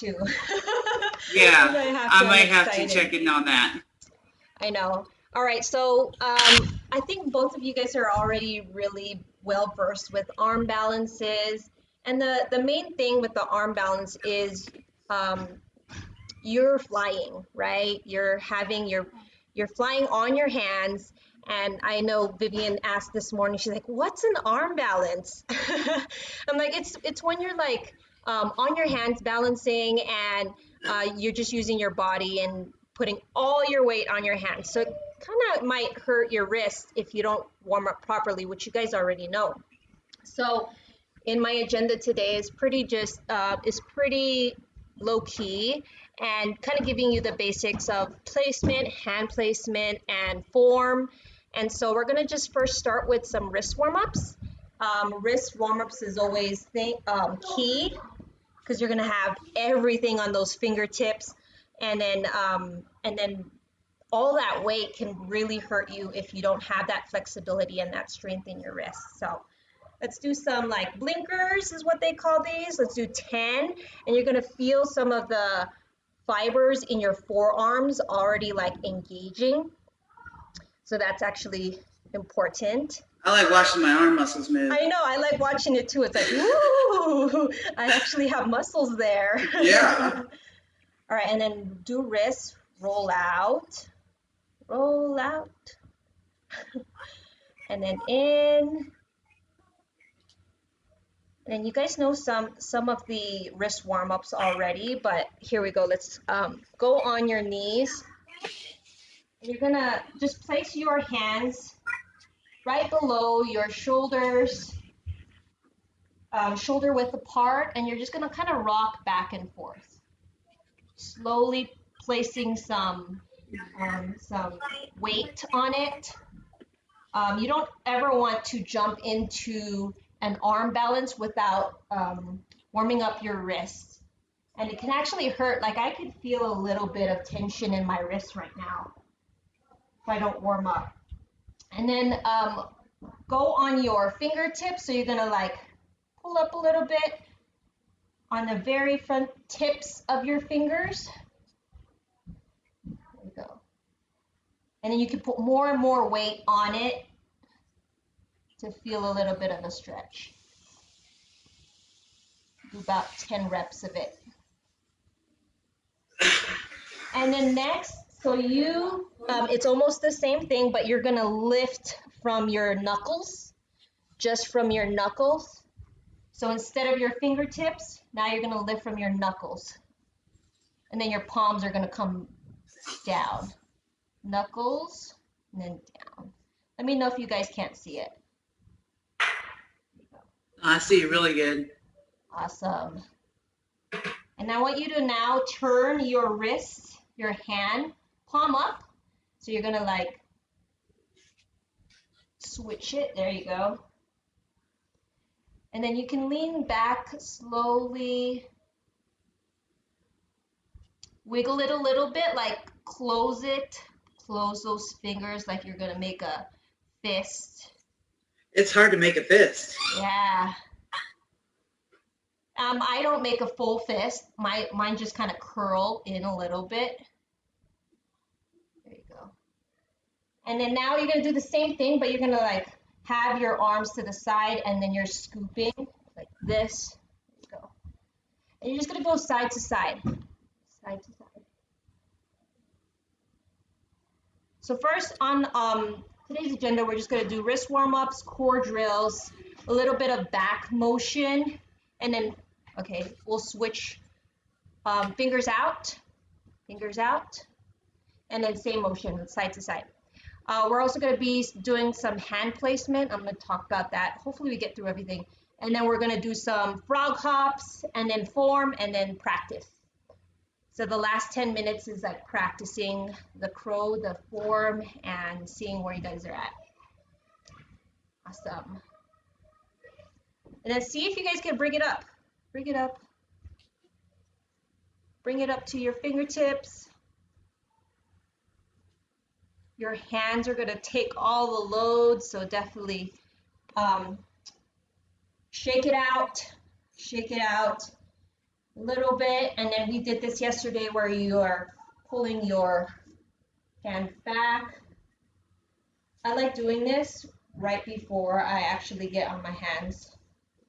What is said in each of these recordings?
too. Yeah, I I'm might have to excited. check in on that. I know. All right, so I think both of you guys are already really well versed with arm balances. And the main thing with the arm balance is um, you're flying, right? You're flying on your hands. And I know Vivian asked this morning, she's like, "What's an arm balance?" I'm like, it's when you're like on your hands balancing and you're just using your body and putting all your weight on your hands. So it kind of might hurt your wrist if you don't warm up properly, which you guys already know. So in my agenda today is pretty low key and kind of giving you the basics of placement, hand placement, and form. And so we're gonna just first start with some wrist warm-ups. Wrist warm-ups is always key because you're gonna have everything on those fingertips, and then all that weight can really hurt you if you don't have that flexibility and that strength in your wrists. So let's do some like blinkers is what they call these. Let's do 10, and you're gonna feel some of the fibers in your forearms already like engaging. So that's actually important. I like watching my arm muscles move. I know, I like watching it too. It's like, woo, I actually have muscles there. Yeah. All right, and then do wrists, roll out, and then in. And you guys know some of the wrist warm-ups already, but here we go. Let's go on your knees. You're gonna just place your hands right below your shoulders, shoulder width apart, and you're just gonna kind of rock back and forth, slowly placing some weight on it. You don't ever want to jump into an arm balance without warming up your wrists. And it can actually hurt. Like I could feel a little bit of tension in my wrist right now if I don't warm up. And then go on your fingertips. So you're gonna like pull up a little bit on the very front tips of your fingers. There you go. And then you can put more and more weight on it to feel a little bit of a stretch. Do about 10 reps of it. And then next, so it's almost the same thing, but you're gonna lift from your knuckles, just from your knuckles. So instead of your fingertips, now you're gonna lift from your knuckles. And then your palms are gonna come down. Knuckles, and then down. Let me know if you guys can't see it. I see really good. Awesome. And I want you to now turn your wrist, your hand, palm up. So you're gonna like switch it. There you go. And then you can lean back slowly. Wiggle it a little bit, like close it. Close those fingers like you're gonna make a fist. It's hard to make a fist. Yeah. I don't make a full fist. Mine just kind of curl in a little bit. There you go. And then now you're gonna do the same thing, but you're gonna like have your arms to the side and then you're scooping like this. There you go. And you're just gonna go side to side. Side to side. So first on today's agenda, we're just gonna do wrist warm-ups, core drills, a little bit of back motion, and then, okay, we'll switch fingers out, and then same motion, side to side. We're also gonna be doing some hand placement. I'm gonna talk about that. Hopefully we get through everything. And then we're gonna do some frog hops, and then form, and then practice. So the last 10 minutes is like practicing the crow, the form, and seeing where you guys are at. Awesome. And then see if you guys can bring it up. Bring it up. Bring it up to your fingertips. Your hands are gonna take all the load, so definitely shake it out. Shake it out. a little bit, and then we did this yesterday where you are pulling your hand back. I like doing this right before I actually get on my hands.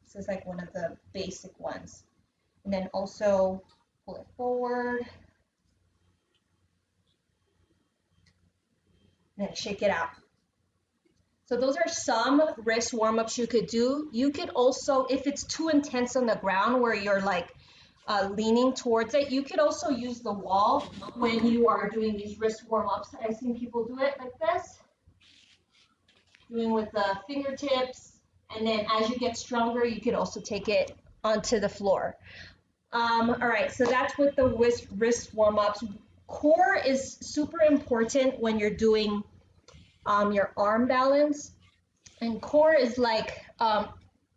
This is like one of the basic ones. And then also pull it forward. And then shake it out. So those are some wrist warm-ups you could do. You could also, if it's too intense on the ground where you're like leaning towards it, you could also use the wall when you are doing these wrist warm-ups. I've seen people do it like this, doing with the fingertips. And then as you get stronger, you could also take it onto the floor. All right, so that's with the wrist warm-ups. Core is super important when you're doing your arm balance. And core is like,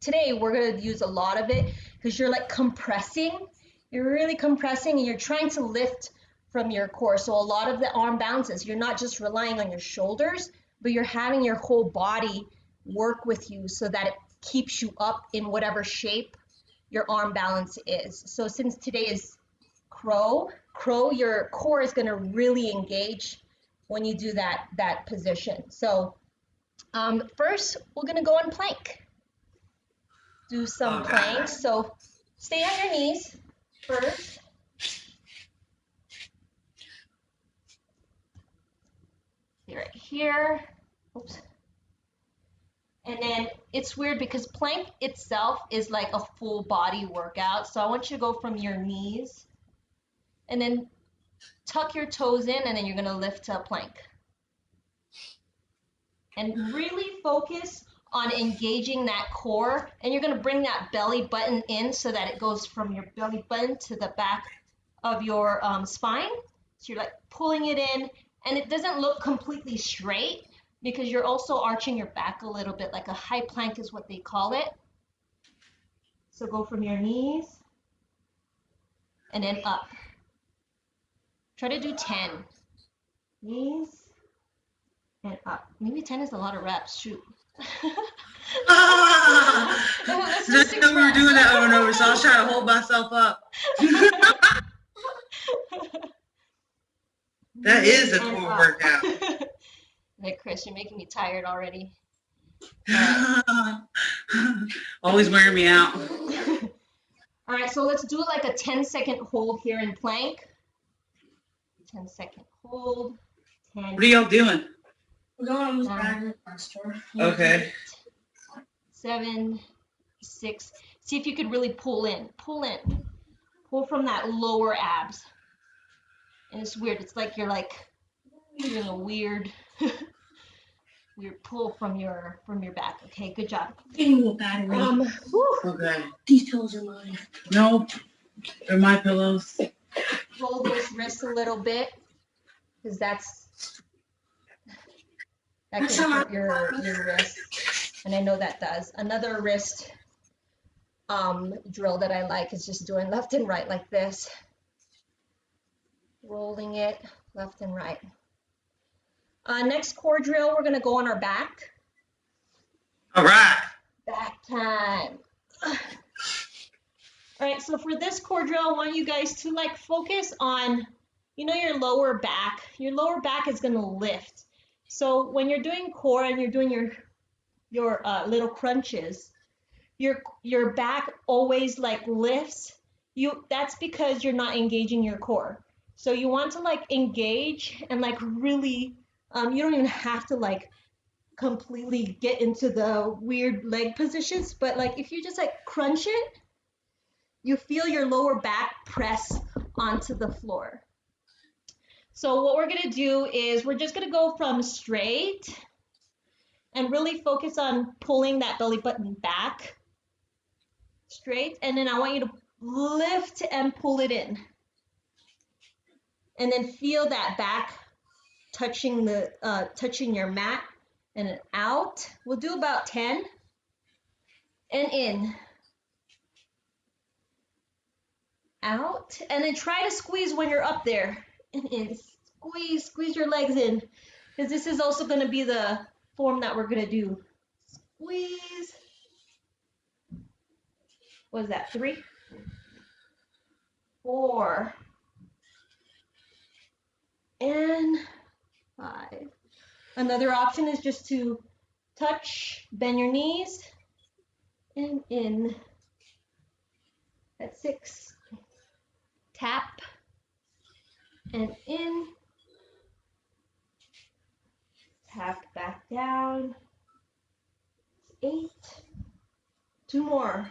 today we're gonna use a lot of it because you're like compressing. You're really compressing and you're trying to lift from your core. So a lot of the arm balances, you're not just relying on your shoulders, but you're having your whole body work with you so that it keeps you up in whatever shape your arm balance is. So since today is crow, your core is going to really engage when you do that position. So first we're going to go on plank. Do some planks. So stay on your knees first. Stay right here. Oops. And then it's weird because plank itself is like a full body workout. So I want you to go from your knees and then tuck your toes in, and then you're gonna lift to a plank. And really focus on engaging that core, and you're gonna bring that belly button in so that it goes from your belly button to the back of your spine. So you're like pulling it in, and it doesn't look completely straight because you're also arching your back a little bit, like a high plank is what they call it. So go from your knees and then up. Try to do 10. Knees and up. Maybe 10 is a lot of reps. Shoot. Let's do That's 6 how we were reps. doing that over and over, so I was trying to hold myself up. That is a core workout. Like, Chris, you're making me tired already. Always wearing me out. All right, so let's do like a 10-second hold here in plank. 10-second hold. 10. What are y'all doing? We're going on this bag store. Okay. 7, 6. See if you could really pull in. Pull in. Pull from that lower abs. And it's weird. It's like you're like doing a weird pull from your back. Okay, good job. Getting a little battery. Okay. These pillows are mine. Nope. They're my pillows. Roll those wrists a little bit, because that can hurt your wrist. And I know that does. Another wrist drill that I like is just doing left and right like this. Rolling it left and right. Next core drill, we're going to go on our back. All right. Back time. All right, so for this core drill, I want you guys to like focus on, your lower back. Your lower back is going to lift. So when you're doing core and you're doing your little crunches, your back always like lifts. That's because you're not engaging your core. So you want to like engage and like really, you don't even have to like completely get into the weird leg positions, but like if you just like crunch it, you feel your lower back press onto the floor. So what we're gonna do is we're just gonna go from straight and really focus on pulling that belly button back straight, and then I want you to lift and pull it in, and then feel that back touching touching your mat, and then out. We'll do about 10 and in, out, and then try to squeeze when you're up there, and in. Squeeze your legs in, because this is also going to be the form that we're going to do. Squeeze. What is that, 3? 4, and 5. Another option is just to touch, bend your knees, and in. At 6, tap, and in, tap back down. 8, 2 more,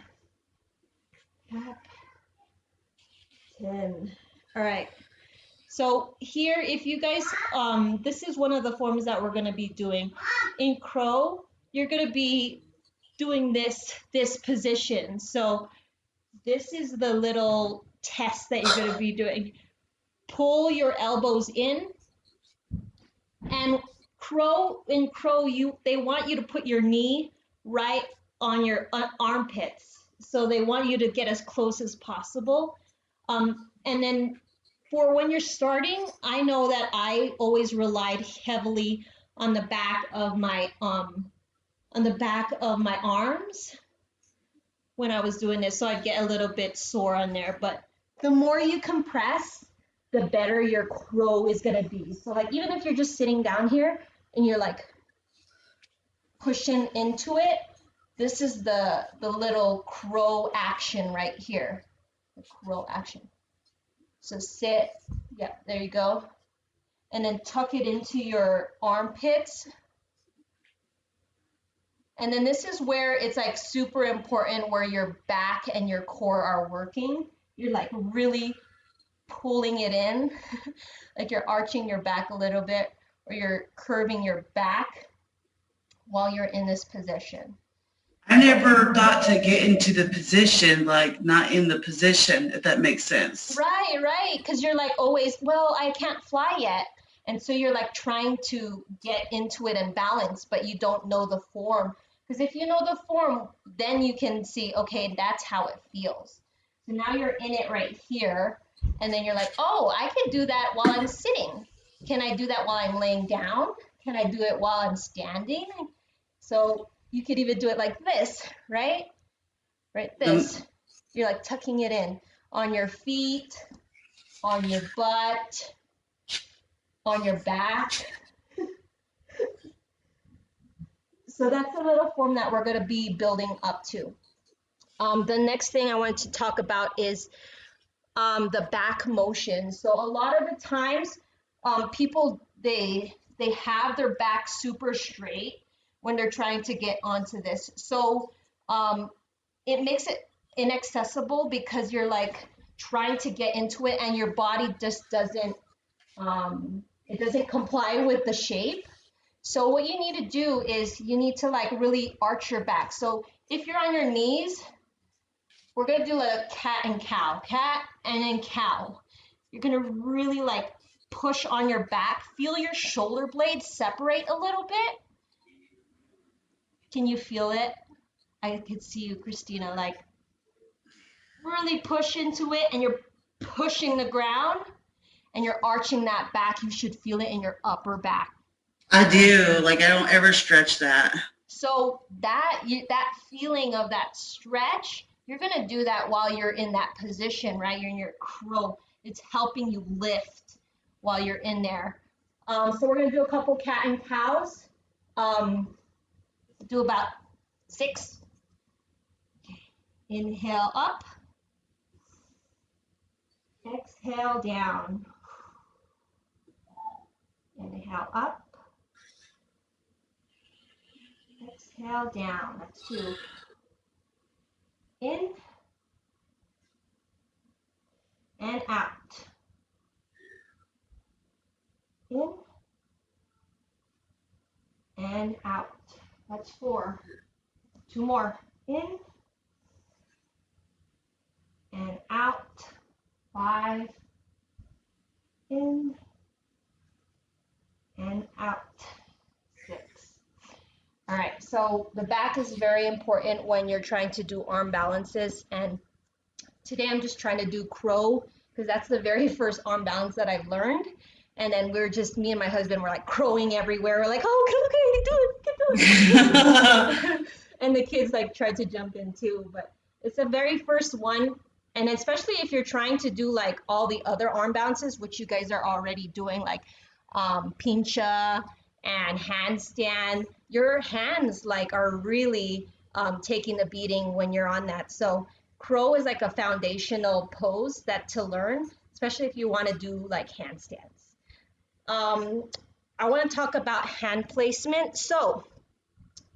tap, 10. All right. So here, if you guys, this is one of the forms that we're going to be doing. In crow, you're going to be doing this position. So this is the little test that you're going to be doing. Pull your elbows in, and in crow, they want you to put your knee right on your armpits. So they want you to get as close as possible. And then for when you're starting, I know that I always relied heavily on the back of my arms when I was doing this, so I'd get a little bit sore on there. But the more you compress, the better your crow is gonna be. So like even if you're just sitting down here and you're like pushing into it, this is the little crow action right here, the crow action. So sit, yeah, there you go. And then tuck it into your armpits. And then this is where it's like super important where your back and your core are working. You're like really pulling it in, like you're arching your back a little bit, or you're curving your back while you're in this position. I never thought to get into the position, like not in the position, if that makes sense. Right, because you're like always, well, I can't fly yet. And so you're like trying to get into it and balance, but you don't know the form. Because if you know the form, then you can see, okay, that's how it feels. So now you're in it right here. And then you're like, oh, I can do that while I'm sitting. Can I do that while I'm laying down? Can I do it while I'm standing? So you could even do it like this, right? Right, this. You're like tucking it in on your feet, on your butt, on your back. So that's a little form that we're going to be building up to. The next thing I wanted to talk about is the back motion. So a lot of the times people, they have their back super straight when they're trying to get onto this. So it makes it inaccessible because you're like trying to get into it and your body just doesn't, it doesn't comply with the shape. So what you need to do is you need to like really arch your back. So if you're on your knees, we're gonna do a cat and then cow. You're gonna really like push on your back. Feel your shoulder blades separate a little bit. Can you feel it? I could see you, Christina, like really push into it and you're pushing the ground and you're arching that back. You should feel it in your upper back. I do, like I don't ever stretch that. So that feeling of that stretch, you're gonna do that while you're in that position, right? You're in your crow. It's helping you lift while you're in there. So we're gonna do a couple cat and cows. Do about 6. Okay. Inhale up. Exhale down. Inhale up. Exhale down. That's 2. In and out. In and out. That's 4. 2 more. In and out. 5. In and out. 6. All right, so the back is very important when you're trying to do arm balances. And today I'm just trying to do crow because that's the very first arm balance that I've learned. And then me and my husband were like crowing everywhere. We're like, oh, okay, keep doing it. And the kids like tried to jump in too. But it's the very first one. And especially if you're trying to do like all the other arm balances, which you guys are already doing, like pincha and handstand, your hands like are really taking the beating when you're on that. So crow is like a foundational pose that to learn, especially if you want to do like handstands. I want to talk about hand placement. So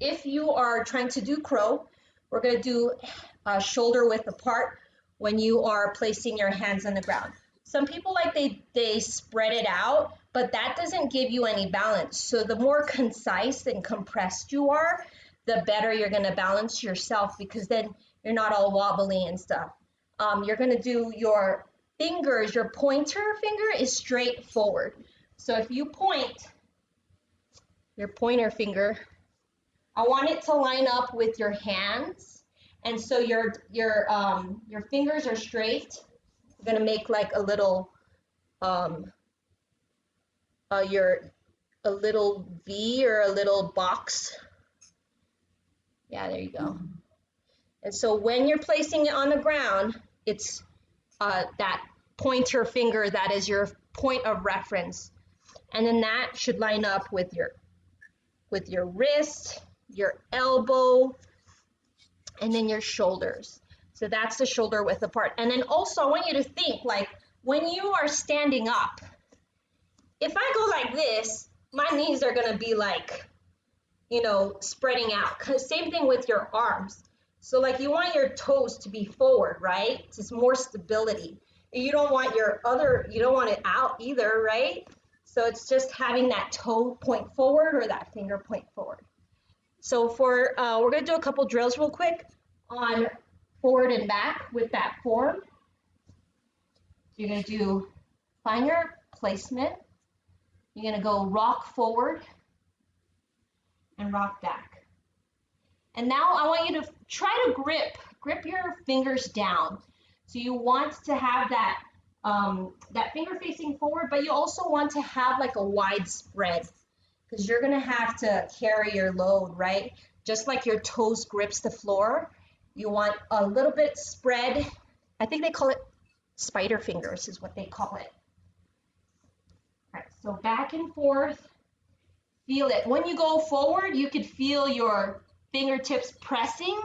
if you are trying to do crow, we're going to do shoulder width apart when you are placing your hands on the ground. Some people like they spread it out, but that doesn't give you any balance. So the more concise and compressed you are, the better you're going to balance yourself, because then you're not all wobbly and stuff. You're going to do your fingers, your pointer finger is straight forward. So if you point your pointer finger, I want it to line up with your hands, and so your fingers are straight. You're gonna make like a little a little V or a little box. Yeah, there you go. And so when you're placing it on the ground, it's that pointer finger that is your point of reference, and then that should line up with your wrist, your elbow, and then your shoulders. So that's the shoulder width apart. And then also I want you to think, like when you are standing up, if I go like this, my knees are gonna be like, you know, spreading out. Same thing with your arms. So like you want your toes to be forward, right? It's more stability. You don't want you don't want it out either, right? So it's just having that toe point forward or that finger point forward. So we're gonna do a couple drills real quick on forward and back with that form. You're gonna find your placement. You're gonna go rock forward and rock back. And now I want you to try to grip your fingers down. So you want to have that, that finger facing forward, but you also want to have like a wide spread, because you're gonna have to carry your load, right? Just like your toes grips the floor, you want a little bit spread. I think they call it spider fingers is what they call it. All right, so back and forth, feel it. When you go forward, you could feel your fingertips pressing.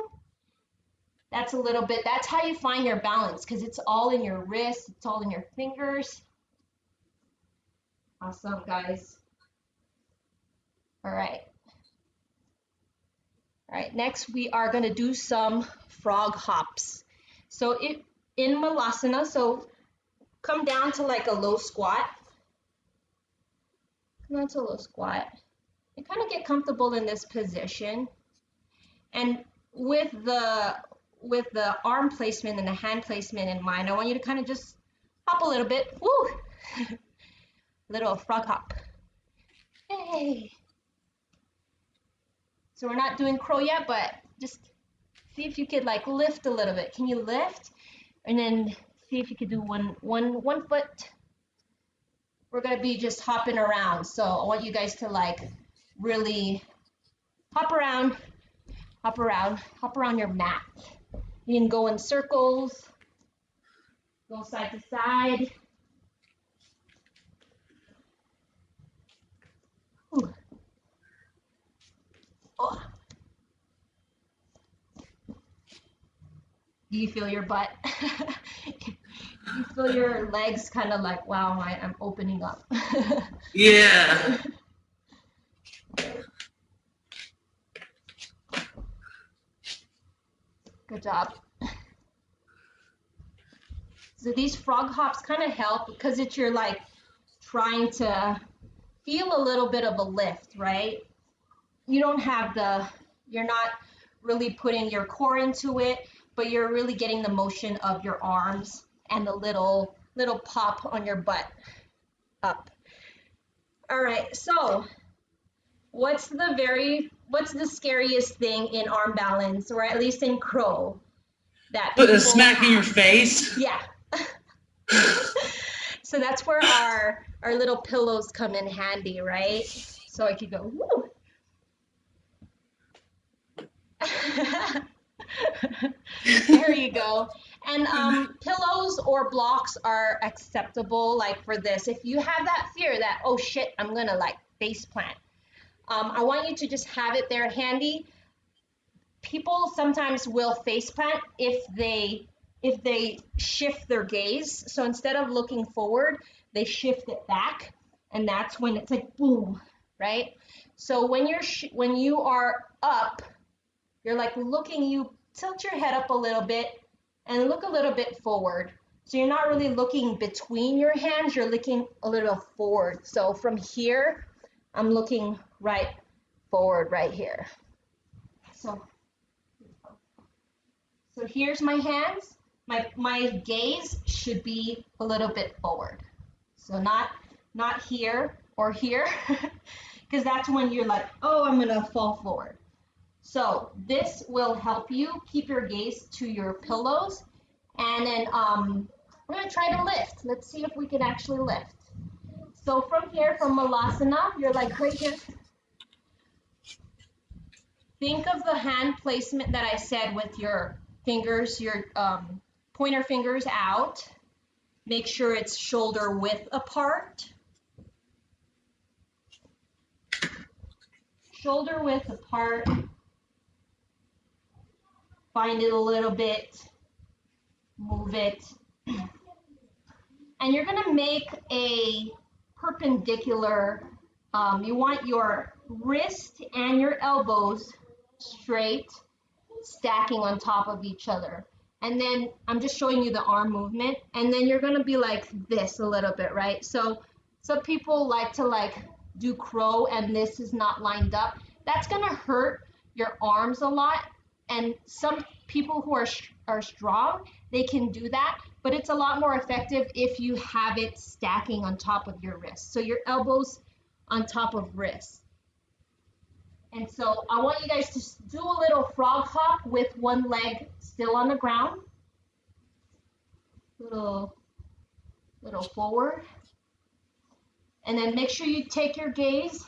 That's how you find your balance, because it's all in your wrists, it's all in your fingers. Awesome, guys. All right. All right, next we are going to do some frog hops. So in Malasana, so come down to like a low squat. Come down to a low squat. And kind of get comfortable in this position. And with the arm placement and the hand placement in mind, I want you to kind of just hop a little bit. Woo! Little frog hop. Hey! So we're not doing crow yet, but just see if you could like lift a little bit. Can you lift? And then see if you could do one foot. We're gonna be just hopping around. So I want you guys to like really hop around your mat. You can go in circles, go side to side. Ooh. Oh. Do you feel your butt? You feel your legs kind of like, wow, I'm opening up. Yeah. Good job. So these frog hops kind of help because you're like trying to feel a little bit of a lift, right? You're not really putting your core into it, but you're really getting the motion of your arms and the little pop on your butt up. All right, so what's the scariest thing in arm balance, or at least in crow? That Put a smack in your face? Yeah. So that's where our little pillows come in handy, right? So I could go, woo. There you go. And pillows or blocks are acceptable, like for this. If you have that fear that, oh shit, I'm gonna like face plant, I want you to just have it there handy. People sometimes will face plant if they shift their gaze. So instead of looking forward, they shift it back, and that's when it's like boom, right? So when you are up, you're like looking, you tilt your head up a little bit and look a little bit forward. So you're not really looking between your hands, you're looking a little forward. So from here, I'm looking right forward right here. So here's my hands. My gaze should be a little bit forward. So not here or here, because that's when you're like, oh, I'm gonna fall forward. So this will help you keep your gaze to your pillows. And then we're gonna try to lift. Let's see if we can actually lift. So from here, from Malasana, you're like right here. Think of the hand placement that I said with your fingers, your pointer fingers out. Make sure it's shoulder width apart. Shoulder width apart. Find it a little bit, move it. And you're gonna make a perpendicular, you want your wrist and your elbows straight, stacking on top of each other. And then I'm just showing you the arm movement, and then you're gonna be like this a little bit, right? So some people like to do crow and this is not lined up. That's gonna hurt your arms a lot. And some people who are strong, they can do that, but it's a lot more effective if you have it stacking on top of your wrist. So your elbows on top of wrists. And so I want you guys to do a little frog hop with one leg still on the ground. Little forward. And then make sure you take your gaze.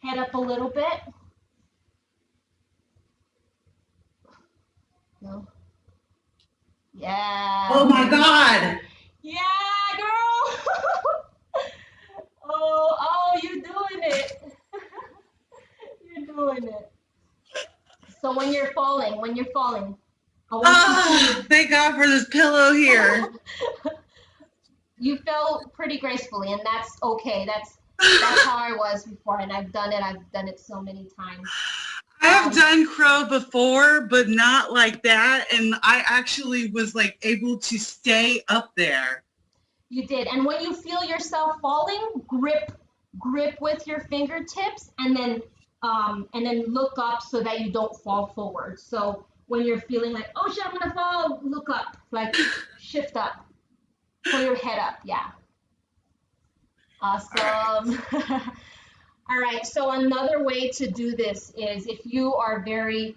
Head up a little bit. No. Yeah. Oh my God. Yeah, girl. oh, you're doing it. You're doing it. So when you're falling, I want you to, thank God for this pillow here. you fell pretty gracefully, and that's okay. That's how I was before, and I've done it so many times. I have done crow before, but not like that. And I actually was like able to stay up there. You did. And when you feel yourself falling, grip with your fingertips, and then look up so that you don't fall forward. So when you're feeling like, oh shit, I'm gonna fall, look up, like shift up, pull your head up. Yeah. Awesome. All right, so another way to do this is if you are very,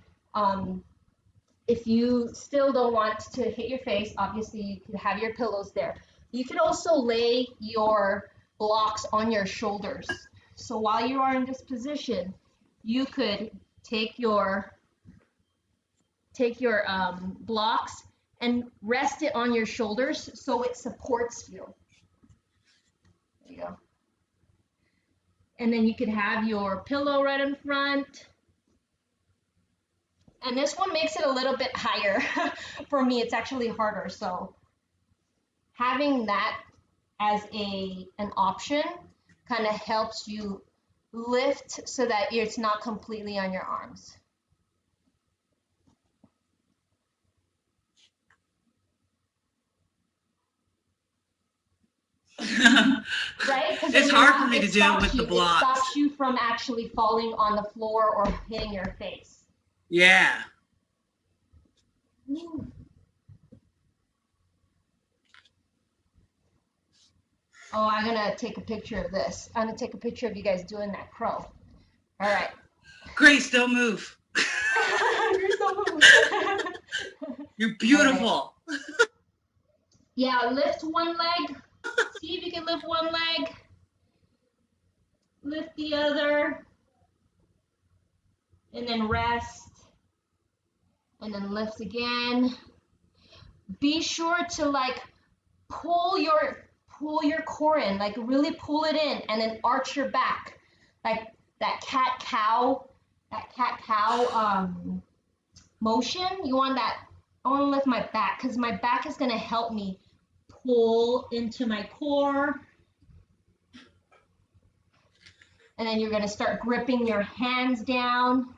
if you still don't want to hit your face, obviously you can have your pillows there. You can also lay your blocks on your shoulders. So while you are in this position, you could take your blocks and rest it on your shoulders so it supports you. There you go. And then you could have your pillow right in front. And this one makes it a little bit higher. For me, it's actually harder. So having that as an option kind of helps you lift so that it's not completely on your arms. Right? It's hard for me to do it with the blocks. It stops you from actually falling on the floor or hitting your face. Yeah. Ooh. Oh, I'm gonna take a picture of this. I'm gonna take a picture of you guys doing that crow. All right. Grace, don't move. You're so moving. You're beautiful. Right. Yeah, lift one leg. See if you can lift one leg. Lift the other. And then rest. and then lift again. Be sure to like pull your core in, like really pull it in, and then arch your back, like that cat cow motion. You want that. I want to lift my back because my back is going to help me pull into my core. And then you're going to start gripping your hands down.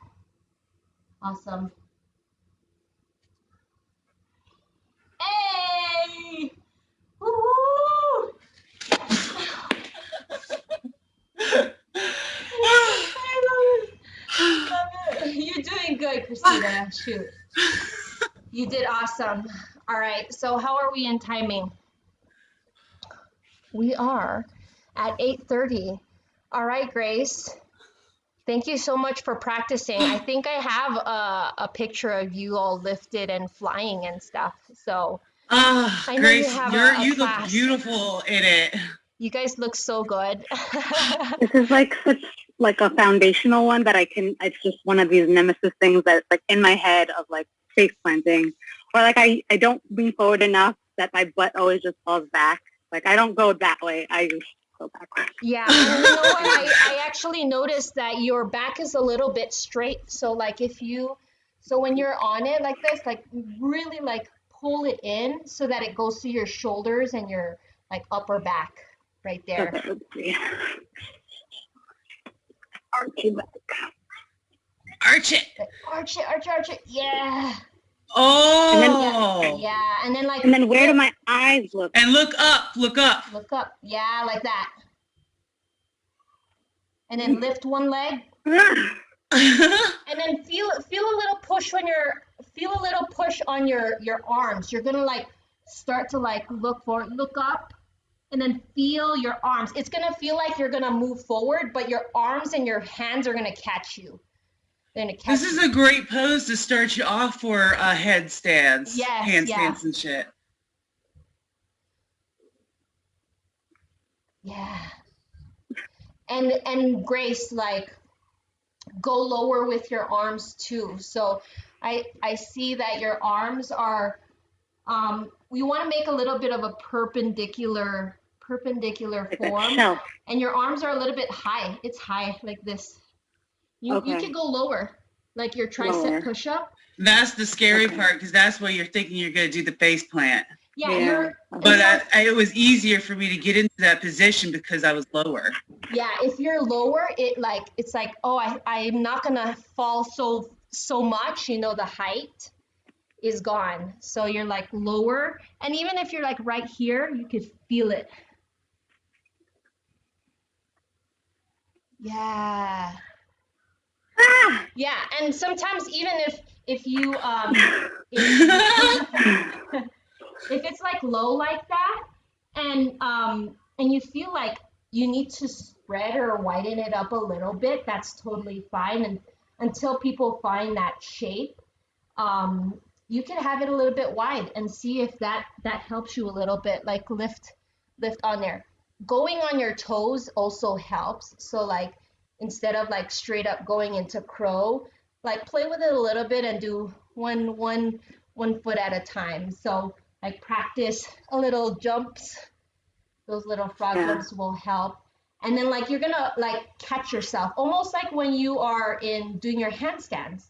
Awesome. Hey! Woo! I love it. You're doing good, Christina. Shoot. You did awesome. All right. So how are we in timing? We are at 8:30. All right, Grace. Thank you so much for practicing. I think I have a picture of you all lifted and flying and stuff. So I know Grace, you have you look class. beautiful in it. You guys look so good. This is like such like a foundational one that it's just one of these nemesis things that's like in my head of like face planting. Or like I don't lean forward enough that my butt always just falls back. Like I don't go that way. I just go backwards. Yeah, and you know what? I actually noticed that your back is a little bit straight. So like when you're on it like this, like really like pull it in so that it goes to your shoulders and your like upper back right there. Okay, let's see. Arch it back. Arch it. Arch it. Yeah. Oh. Yeah. And then like. And then where do my eyes look? And look up. Look up. Yeah, like that. And then lift one leg. And then feel a little push on your arms. You're gonna like start to like look up, and then feel your arms. It's gonna feel like you're gonna move forward, but your arms and your hands are gonna catch you. This is a great pose to start you off for headstands, yes, handstands and shit. Yeah. And Grace, like, go lower with your arms too. So I see that your arms are, we want to make a little bit of a perpendicular form. And your arms are a little bit high. It's high like this. You could go lower, like your tricep push-up. That's the scary part, because that's where you're thinking you're going to do the face plant. Yeah. But it was easier for me to get into that position because I was lower. Yeah, if you're lower, it's like, oh, I'm not gonna fall so much. You know, the height is gone. So you're like lower, and even if you're like right here, you could feel it. Yeah. Yeah, and sometimes even if you if it's like low like that, and you feel like you need to spread or widen it up a little bit, that's totally fine. And until people find that shape, you can have it a little bit wide and see if that helps you a little bit, like lift on there. Going on your toes also helps. So like instead of like straight up going into crow, like play with it a little bit and do one foot at a time. So like practice a little jumps. Those little frog jumps will help. And then like you're gonna like catch yourself, almost like when you are doing your handstands.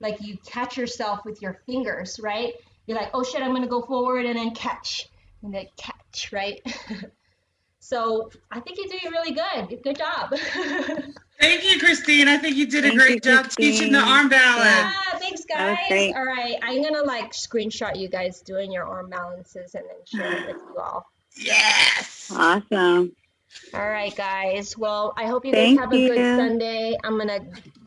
Like you catch yourself with your fingers, right? You're like, oh shit, I'm gonna go forward and then catch, and then catch, right? So I think you're doing really good. Good job. Thank you, Christine. I think you did a great job teaching the arm balance. Yeah, thanks guys. All right, I'm gonna like screenshot you guys doing your arm balances and then share it with you all. Yes. Awesome. All right, guys. Well, I hope you guys have a good Sunday. I'm gonna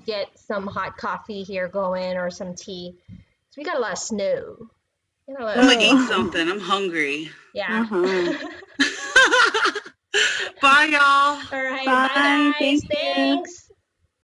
get some hot coffee here going or some tea. So we got a lot of snow. I'm gonna eat something. I'm hungry. Yeah. Bye, y'all. All right. Bye guys. Thanks.